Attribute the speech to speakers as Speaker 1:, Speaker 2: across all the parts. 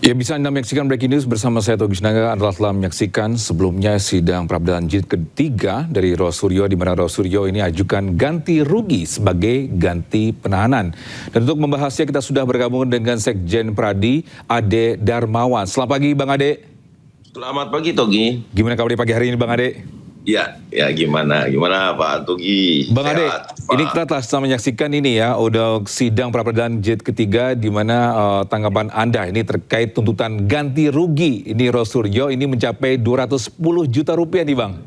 Speaker 1: Ya, bisa Anda menyaksikan Breaking News bersama saya Togi Sinaga. Anda telah menyaksikan sebelumnya sidang pra-peradilan jilid ketiga dari Rosuryo, di mana Rosuryo ini ajukan ganti rugi sebagai ganti penahanan. Dan untuk membahasnya kita sudah bergabung dengan Sekjen Pradi, Ade Darmawan. Selamat pagi Bang Ade.
Speaker 2: Selamat pagi Togi.
Speaker 1: Gimana kabar pagi hari ini Bang Ade?
Speaker 2: Ya gimana Pak Togi?
Speaker 1: Bang Ade, ini kita telah menyaksikan ini ya, udah sidang pra-peradilan jilid ketiga, di mana tanggapan Anda ini terkait tuntutan ganti rugi ini Rosuryo ini mencapai 210 juta rupiah nih Bang.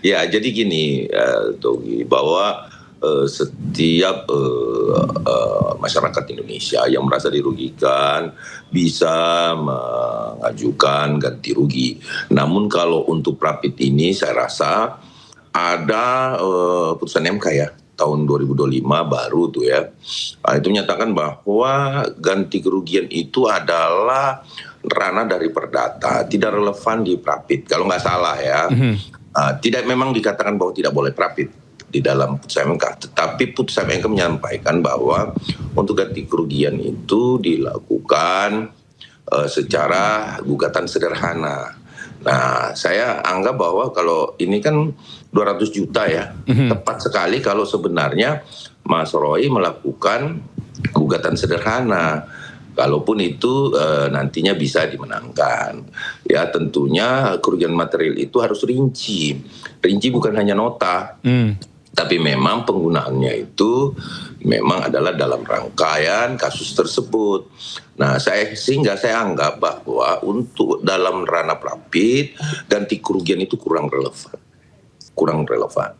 Speaker 2: Ya jadi gini Togi, bahwa setiap masyarakat Indonesia yang merasa dirugikan bisa mengajukan ganti rugi. Namun kalau untuk Prapit ini saya rasa ada putusan MK ya tahun 2025 baru tuh ya. Itu menyatakan bahwa ganti kerugian itu adalah ranah dari perdata, tidak relevan di Prapit kalau nggak salah ya. Tidak, memang dikatakan bahwa tidak boleh Prapit di dalam putusan MK, tetapi putusan MK menyampaikan bahwa untuk ganti kerugian itu dilakukan secara gugatan sederhana. Nah, saya anggap bahwa kalau ini kan 200 juta ya, tepat sekali kalau sebenarnya Mas Roy melakukan gugatan sederhana. Kalaupun itu nantinya bisa dimenangkan. Ya tentunya kerugian material itu harus rinci. Rinci bukan hanya nota. Tapi memang penggunaannya itu memang adalah dalam rangkaian kasus tersebut. Nah, sehingga saya anggap bahwa untuk dalam ranah Prapit ganti kerugian itu kurang relevan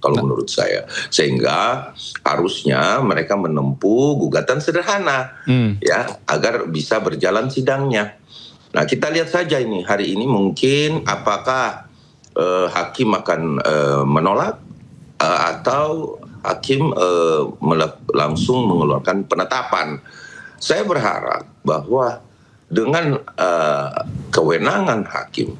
Speaker 2: kalau menurut saya. Sehingga harusnya mereka menempuh gugatan sederhana ya agar bisa berjalan sidangnya. Nah, kita lihat saja ini hari ini mungkin apakah hakim akan menolak atau hakim langsung mengeluarkan penetapan. Saya berharap bahwa dengan kewenangan hakim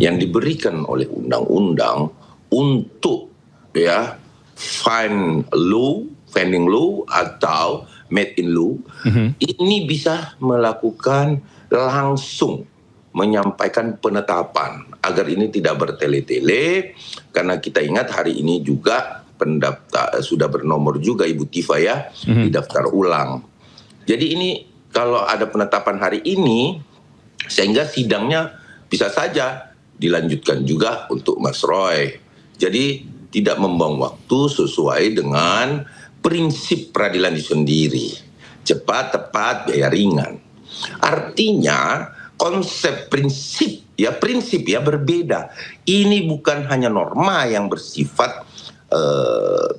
Speaker 2: yang diberikan oleh undang-undang untuk ya finding law atau made in law, ini bisa melakukan langsung menyampaikan penetapan agar ini tidak bertele-tele, karena kita ingat hari ini juga pendaftar sudah bernomor juga Ibu Tifa ya di daftar ulang. Jadi ini kalau ada penetapan hari ini sehingga sidangnya bisa saja dilanjutkan juga untuk Mas Roy. Jadi tidak membuang waktu sesuai dengan prinsip peradilan itu sendiri. Cepat, tepat, biaya ringan. Artinya konsep prinsip ya berbeda. Ini bukan hanya norma yang bersifat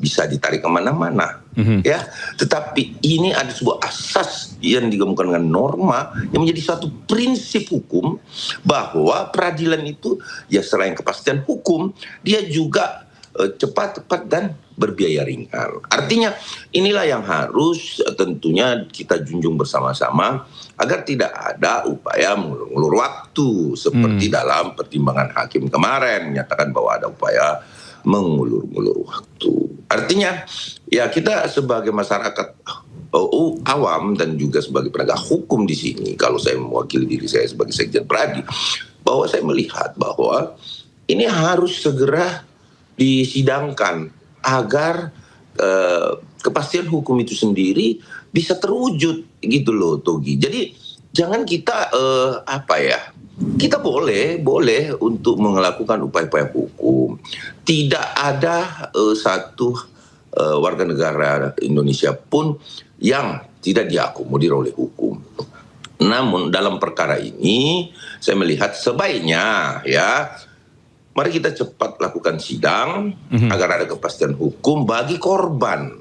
Speaker 2: bisa ditarik kemana-mana ya, tetapi ini ada sebuah asas yang digabungkan dengan norma yang menjadi satu prinsip hukum bahwa peradilan itu ya selain kepastian hukum dia juga cepat, tepat, dan berbiaya ringan. Artinya inilah yang harus tentunya kita junjung bersama-sama agar tidak ada upaya mengulur waktu seperti dalam pertimbangan hakim kemarin menyatakan bahwa ada upaya mengulur-ulur waktu. Artinya ya kita sebagai masyarakat awam dan juga sebagai penegak hukum di sini, kalau saya mewakili diri saya sebagai Sekjen Pradi, bahwa saya melihat bahwa ini harus segera disidangkan agar kepastian hukum itu sendiri bisa terwujud gitu loh Togi. Jadi jangan kita kita boleh untuk melakukan upaya-upaya hukum. Tidak ada satu warga negara Indonesia pun yang tidak diakomodir oleh hukum. Namun dalam perkara ini saya melihat sebaiknya ya mari kita cepat lakukan sidang agar ada kepastian hukum bagi korban.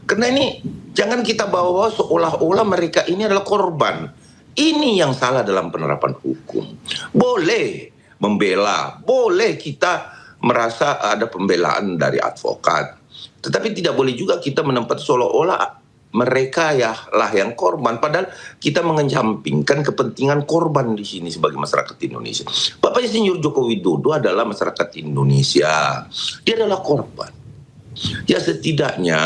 Speaker 2: Karena ini jangan kita bawa seolah-olah mereka ini adalah korban. Ini yang salah dalam penerapan hukum. Boleh membela, boleh kita merasa ada pembelaan dari advokat. Tetapi tidak boleh juga kita menempatkan seolah-olah mereka ya lah yang korban, padahal kita mengesampingkan kepentingan korban di sini sebagai masyarakat Indonesia. Bapak Insinyur Joko Widodo adalah masyarakat Indonesia, dia adalah korban. Ya setidaknya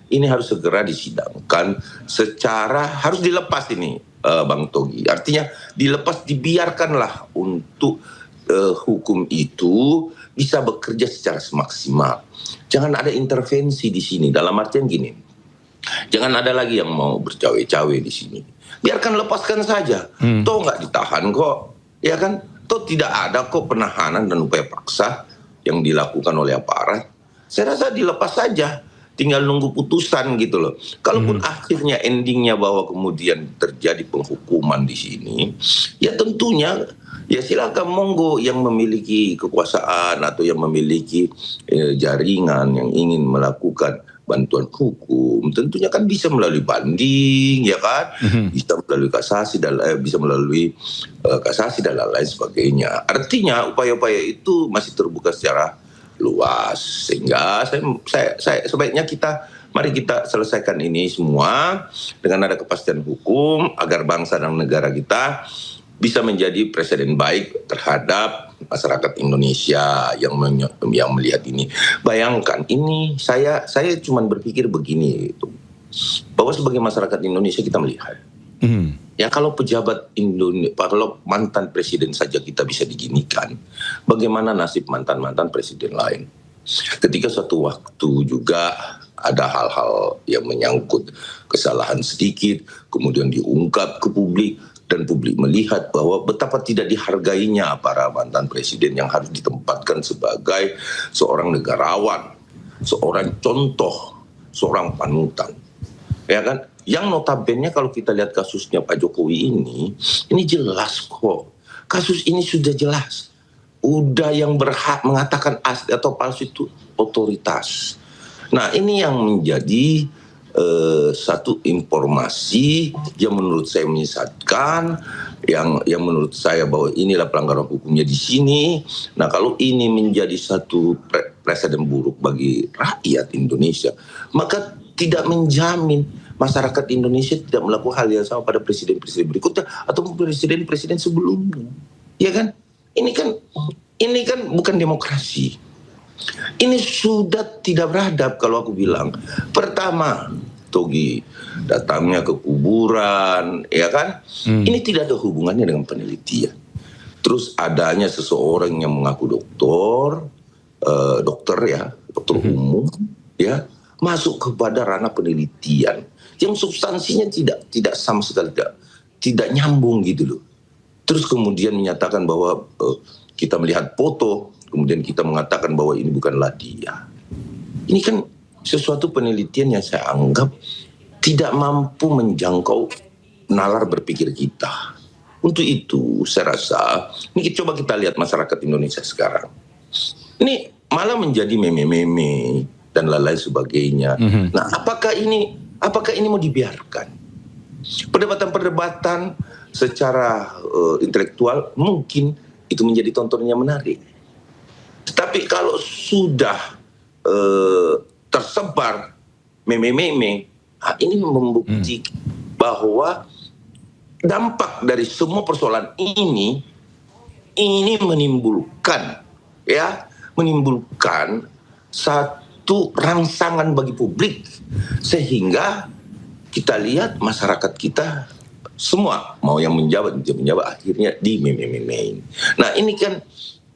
Speaker 2: ini harus segera disidangkan secara, harus dilepas ini Bang Togi. Artinya dibiarkanlah untuk hukum itu bisa bekerja secara semaksimal. Jangan ada intervensi di sini. Dalam artian gini, jangan ada lagi yang mau bercawe-cawe di sini. Biarkan, lepaskan saja. Toh nggak ditahan kok, ya kan? Toh tidak ada kok penahanan dan upaya paksa yang dilakukan oleh aparat. Saya rasa dilepas saja. Tinggal nunggu putusan gitu loh. Kalaupun akhirnya endingnya bahwa kemudian terjadi penghukuman di sini, ya tentunya ya silakan monggo yang memiliki kekuasaan atau yang memiliki jaringan yang ingin melakukan bantuan hukum, tentunya kan bisa melalui banding, ya kan, bisa melalui kasasi dan bisa melalui kasasi dan lain sebagainya. Artinya upaya-upaya itu masih terbuka secara luas, sehingga saya sebaiknya mari kita selesaikan ini semua dengan ada kepastian hukum agar bangsa dan negara kita bisa menjadi presiden baik terhadap masyarakat Indonesia yang melihat ini. Bayangkan ini, saya cuma berpikir begini, bahwa sebagai masyarakat Indonesia kita melihat, ya kalau pejabat Indonesia, kalau mantan presiden saja kita bisa diginikan, bagaimana nasib mantan-mantan presiden lain? Ketika suatu waktu juga ada hal-hal yang menyangkut kesalahan sedikit, kemudian diungkap ke publik, dan publik melihat bahwa betapa tidak dihargainya para mantan presiden yang harus ditempatkan sebagai seorang negarawan, seorang contoh, seorang panutan. Ya kan? Yang notabene kalau kita lihat kasusnya Pak Jokowi ini jelas kok. Kasus ini sudah jelas. Udah yang berhak mengatakan asli atau palsu itu otoritas. Nah, ini yang menjadi satu informasi yang menurut saya menyesatkan, yang menurut saya bahwa inilah pelanggaran hukumnya di sini. Nah, kalau ini menjadi satu presiden buruk bagi rakyat Indonesia, maka tidak menjamin masyarakat Indonesia tidak melakukan hal yang sama pada presiden-presiden berikutnya ataupun presiden-presiden sebelumnya. Ya kan? Ini kan bukan demokrasi. Ini sudah tidak beradab kalau aku bilang. Pertama, Togi, datangnya ke kuburan, ya kan? Ini tidak ada hubungannya dengan penelitian. Terus adanya seseorang yang mengaku dokter umum, ya, masuk kepada ranah penelitian yang substansinya tidak sama sekali tidak nyambung gitu loh. Terus kemudian menyatakan bahwa kita melihat foto, kemudian kita mengatakan bahwa ini bukanlah dia. Ini kan sesuatu penelitian yang saya anggap tidak mampu menjangkau nalar berpikir kita. Untuk itu saya rasa, ini coba kita lihat masyarakat Indonesia sekarang. Ini malah menjadi meme-meme dan lain-lain sebagainya. Nah, apakah ini mau dibiarkan? Perdebatan-perdebatan secara intelektual mungkin itu menjadi tontonan yang menarik. Tetapi kalau sudah tersebar meme-meme, ini membuktikan bahwa dampak dari semua persoalan ini menimbulkan satu rangsangan bagi publik, sehingga kita lihat masyarakat kita semua mau yang menjabat akhirnya di meme-meme. Nah, ini kan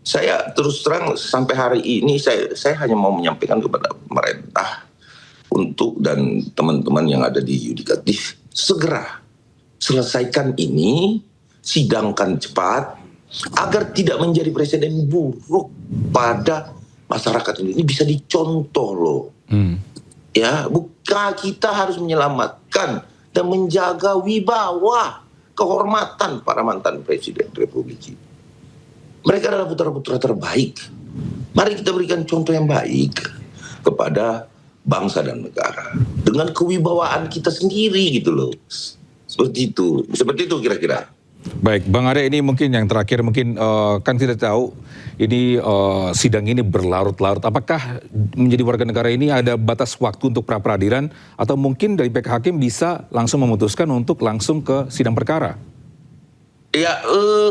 Speaker 2: saya terus terang sampai hari ini saya hanya mau menyampaikan kepada pemerintah dan teman-teman yang ada di yudikatif, segera selesaikan ini, sidangkan cepat agar tidak menjadi presiden buruk pada masyarakat ini bisa dicontoh loh. Ya, bukan, kita harus menyelamatkan dan menjaga wibawa, kehormatan para mantan presiden Republik ini. Mereka adalah putra-putra terbaik. Mari kita berikan contoh yang baik kepada bangsa dan negara dengan kewibawaan kita sendiri gitu loh. Seperti itu kira-kira.
Speaker 1: Baik, Bang Arya, ini mungkin yang terakhir, mungkin kan kita tahu ini sidang ini berlarut-larut. Apakah menjadi warga negara ini ada batas waktu untuk pra-peradilan atau mungkin dari pihak hakim bisa langsung memutuskan untuk langsung ke sidang perkara?
Speaker 2: Ya,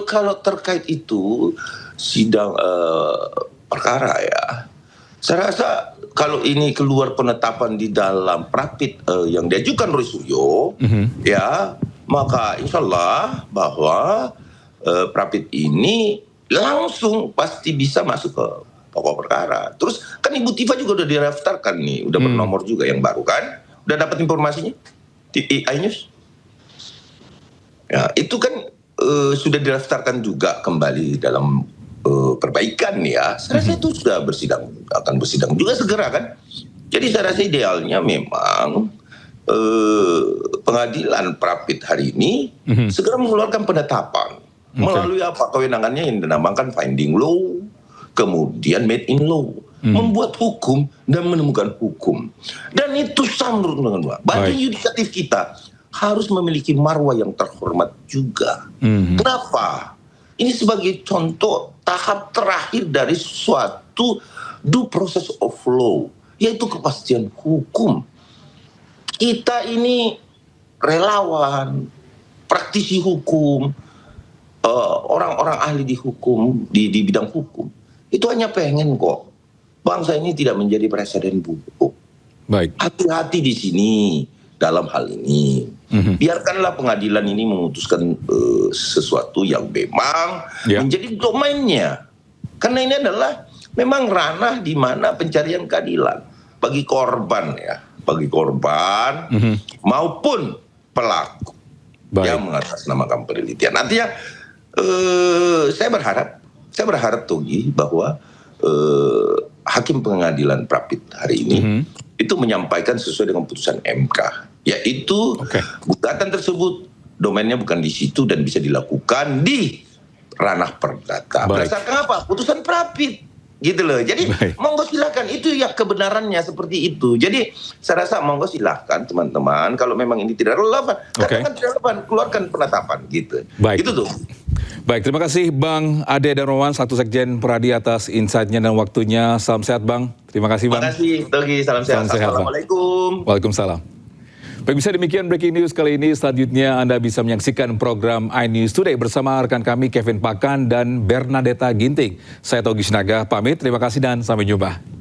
Speaker 2: kalau terkait itu sidang perkara ya, saya rasa kalau ini keluar penetapan di dalam prapit yang diajukan Roy Suryo, ya maka insya Allah bahwa Prapit ini langsung pasti bisa masuk ke pokok perkara. Terus kan Ibu Tifa juga udah diraftarkan nih, udah bernomor juga yang baru kan? Udah dapat informasinya di iNews? Ya, itu kan sudah diraftarkan juga kembali dalam perbaikan ya. Saya rasa itu sudah akan bersidang juga segera kan. Jadi saya rasa idealnya memang pengadilan Prapit hari ini segera mengeluarkan penetapan. Melalui apa? Kewenangannya yang dinamakan finding law, kemudian made in law. Membuat hukum dan menemukan hukum. Dan itu sama menurut undang-undang. Badan yudikatif kita harus memiliki marwah yang terhormat juga. Kenapa? Ini sebagai contoh tahap terakhir dari suatu due process of law, yaitu kepastian hukum. Kita ini relawan, praktisi hukum, orang-orang ahli di hukum, di bidang hukum. Itu hanya pengen kok bangsa ini tidak menjadi presiden buruk.
Speaker 1: Baik.
Speaker 2: Hati-hati di sini dalam hal ini. Biarkanlah pengadilan ini memutuskan sesuatu yang memang menjadi domainnya. Karena ini adalah memang ranah di mana pencarian keadilan bagi korban ya, bagi korban maupun pelaku yang mengatasnamakan penelitian. Nantinya saya berharap Togi bahwa hakim pengadilan Prapit hari ini itu menyampaikan sesuai dengan putusan MK, yaitu gugatan tersebut domainnya bukan di situ dan bisa dilakukan di ranah perdata. Berdasarkan apa? Putusan Prapit. Gitu loh. Jadi monggo silakan, itu ya kebenarannya seperti itu. Jadi saya rasa monggo silakan teman-teman, kalau memang ini tidak relevan, katakan tidak relevan, keluarkan penetapan gitu. Itu tuh.
Speaker 1: Baik, terima kasih Bang Ade Darmawan, selaku Sekjen Peradi atas insight-nya dan waktunya. Salam sehat Bang. Terima kasih Bang.
Speaker 2: Terima kasih Togi, salam sehat. Assalamualaikum.
Speaker 1: Waalaikumsalam. Baik, bisa demikian breaking news kali ini. Selanjutnya Anda bisa menyaksikan program iNews Today bersama rekan kami Kevin Pakan dan Bernadetta Ginting. Saya Togi Sinaga pamit, terima kasih dan sampai jumpa.